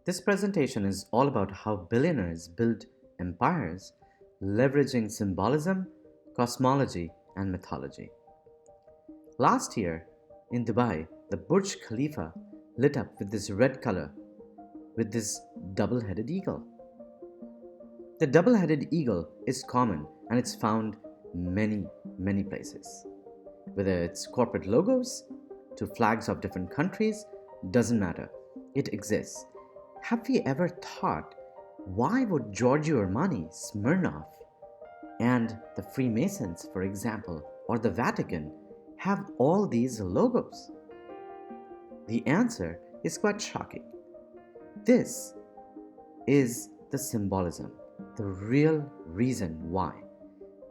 This presentation is all about how billionaires built empires leveraging symbolism, cosmology, and mythology. Last year in Dubai, the Burj Khalifa lit up with this red color with this double headed eagle. The double headed eagle is common and it's found many places. Whether it's corporate logos to flags of different countries, doesn't matter. It exists. Have we ever thought why would Giorgio Armani, Smirnoff, and the Freemasons, for example, or the Vatican have all these logos? The answer is quite shocking. This is the symbolism, the real reason why.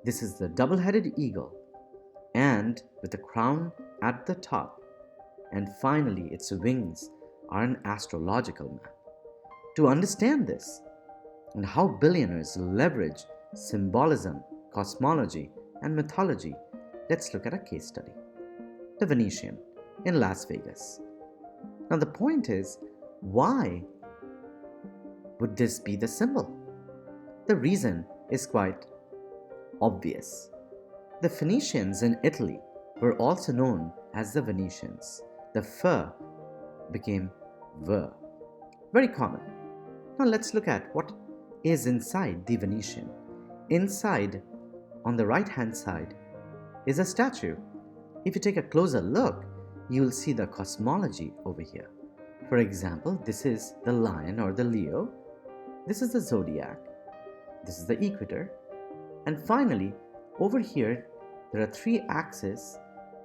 This is the double headed eagle, and with a crown at the top, and finally its wings are an astrological map. To understand this and how billionaires leverage symbolism, cosmology, and mythology, let's look at a case study. The Venetian in Las Vegas. Now the point is, why would this be the symbol? The reason is quite obvious. The Phoenicians in Italy were also known as the Venetians. The F became V. Very common. Now let's look at what is inside the Venetian. Inside, on the right hand side, is a statue. If you take a closer look, you'll see the cosmology over here. For example, this is the lion or the Leo. This is the zodiac. This is the equator. And finally, over here, there are three axes,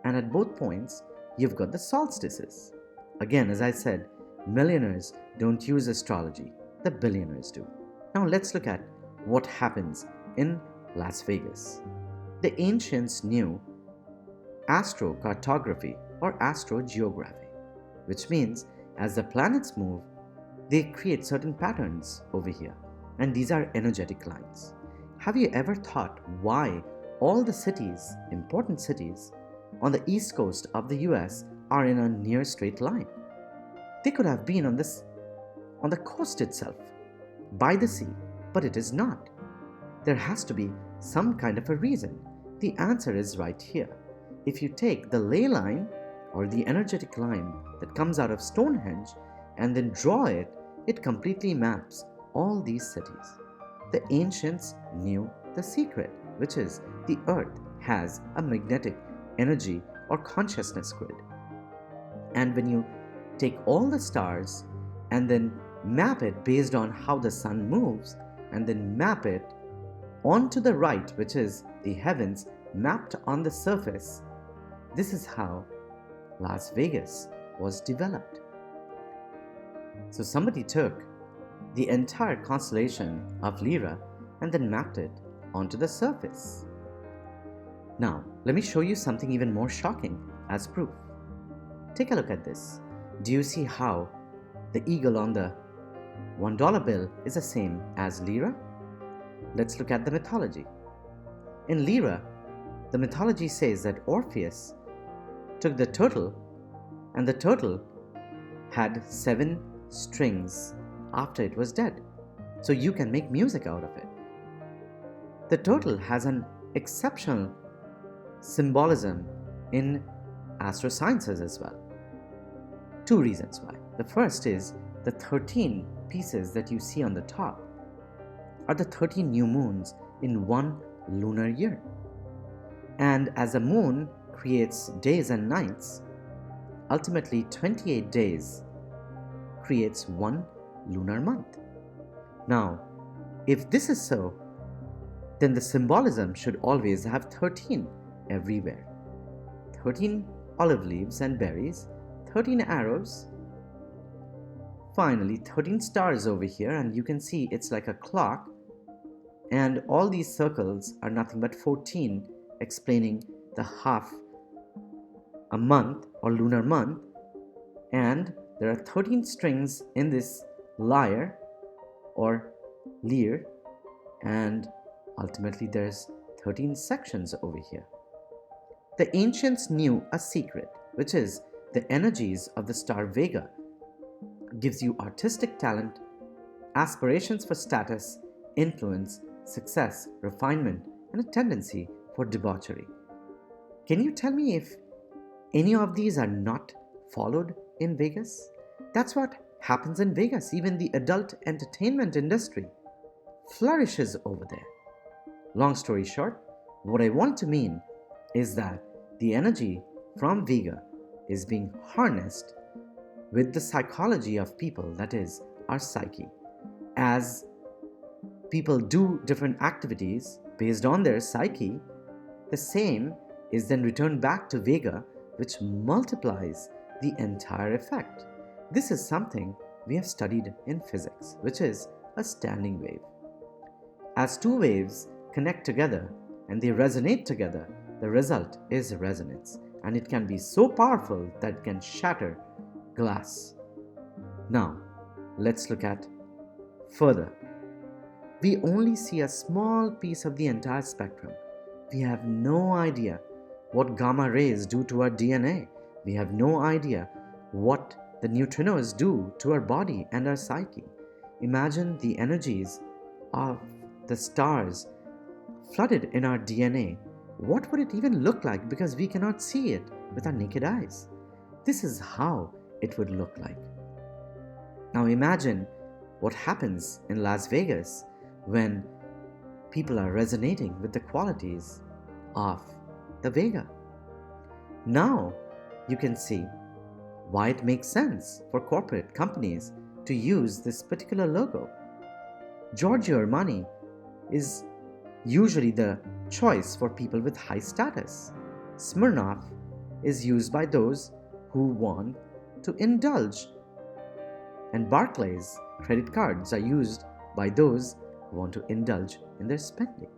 and at both points, you've got the solstices. Again, as I said, millionaires don't use astrology. The billionaires do. Now let's look at what happens in Las Vegas. The ancients knew astrocartography or astrogeography, which means as the planets move, they create certain patterns over here, and these are energetic lines. Have you ever thought why all the cities, important cities, on the east coast of the US are in a near straight line? They could have been on the coast itself, by the sea, but it is not. There has to be some kind of a reason. The answer is right here. If you take the ley line or the energetic line that comes out of Stonehenge and then draw it, it completely maps all these cities. The ancients knew the secret, which is the earth has a magnetic energy or consciousness grid. And when you take all the stars and then map it based on how the sun moves, and then map it onto the right, which is the heavens mapped on the surface, this is how Las Vegas was developed. So somebody took the entire constellation of Lyra and then mapped it onto the surface. Now, let me show you something even more shocking as proof. Take a look at this. Do you see how the eagle on the $1 bill is the same as Lyra? Let's look at the mythology. In Lyra, the mythology says that Orpheus took the turtle, and the turtle had 7 strings after it was dead. So you can make music out of it. The turtle has an exceptional symbolism in astrosciences as well. 2 reasons why. The first is the 13 pieces that you see on the top are the 13 new moons in one lunar year. And as the moon creates days and nights, ultimately 28 days creates one lunar month. Now, if this is so, then the symbolism should always have 13 everywhere. 13 olive leaves and berries, 13 arrows, finally 13 stars over here, and you can see it's like a clock, and all these circles are nothing but 14, explaining the half a month or lunar month, and there are 13 strings in this lyre or lyre, and ultimately there's 13 sections over here. The ancients knew a secret, which is the energies of the star Vega gives you artistic talent, aspirations for status, influence, success, refinement, and a tendency for debauchery. Can you tell me if any of these are not followed in Vegas? That's what happens in Vegas. Even the adult entertainment industry flourishes over there. Long story short, what I want to mean is that the energy from Vega is being harnessed with the psychology of people, that is, our psyche. As people do different activities based on their psyche, the same is then returned back to Vega, which multiplies the entire effect. This is something we have studied in physics, which is a standing wave. As two waves connect together and they resonate together, the result is resonance, and it can be so powerful that it can shatter glass. Now, let's look at further. We only see a small piece of the entire spectrum. We have no idea what gamma rays do to our DNA. We have no idea what the neutrinos do to our body and our psyche. Imagine the energies of the stars flooded in our DNA. What would it even look like? Because we cannot see it with our naked eyes. This is how it would look like. Now imagine what happens in Las Vegas when people are resonating with the qualities of the Vega. Now you can see why it makes sense for corporate companies to use this particular logo. Giorgio Armani is usually the choice for people with high status. Smirnoff is used by those who want to indulge, and Barclays credit cards are used by those who want to indulge in their spending.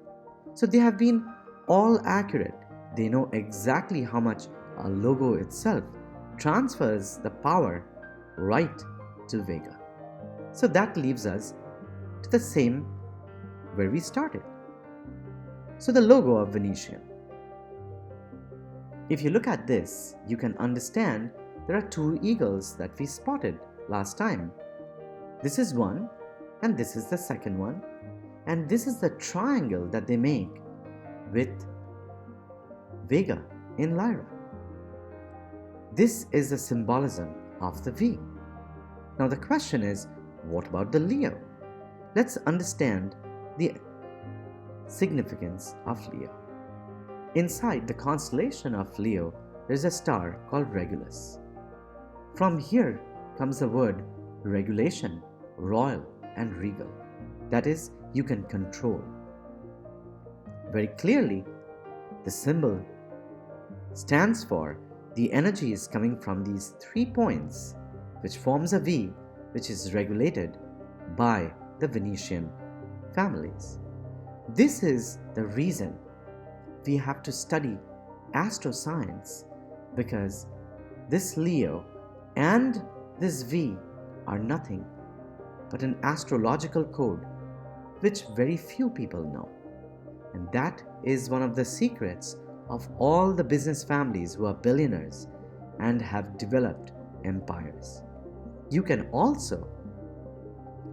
So they have been all accurate. They know exactly how much a logo itself transfers the power right to Vega. So that leaves us to the same where we started. So the logo of Venetian. If you look at this, you can understand there are two eagles that we spotted last time. This is one, and this is the second one, and this is the triangle that they make with Vega in Lyra. This is the symbolism of the V. Now the question is, what about the Leo? Let's understand the significance of Leo. Inside the constellation of Leo, there is a star called Regulus. From here comes the word regulation, royal, and regal. That is, you can control. Very clearly, the symbol stands for the energy is coming from these 3 points, which forms a V, which is regulated by the Venetian families. This is the reason we have to study astroscience, because this Leo and this V are nothing but an astrological code which very few people know. And that is one of the secrets of all the business families who are billionaires and have developed empires. You can also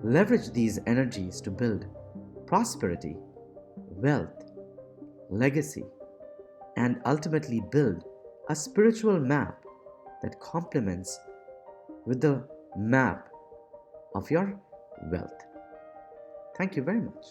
leverage these energies to build prosperity, wealth, legacy, and ultimately build a spiritual map that complements with the map of your wealth. Thank you very much.